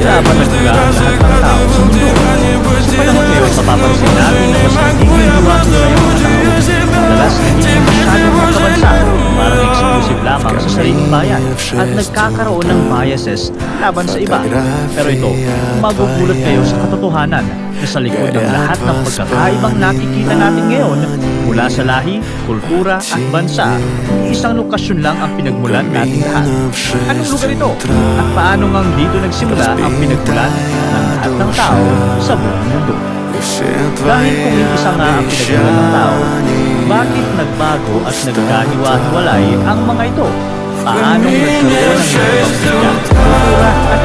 laban na tula ang lahat ng tao sa mundo. Sa panahon ngayon, mapapansin natin na mas nagiging hiwa-hiwalay ang mga tao. Madalas nagiging masyadong magkabansa, parang exclusive lamang sa sariling bayan, at nagkakaroon ng biases laban sa iba. Pero ito, magugulat kayo sa katotohanan na sa likod ng lahat ng pagkakaibang nakikita natin ngayon, mula sa lahi, kultura at bansa, isang lokasyon lang ang pinagmulan natin lahat. Anong lugar ito? At paano ngang dito nagsimula ang pinagmulan ng lahat ng tao sa buong mundo? Dahil kung isa nga ang pinagmulan ng tao, bakit nagbago at nagkahiwa-hiwalay ang mga ito? Paanong nagkaroon ng ibang pamilya, kultura at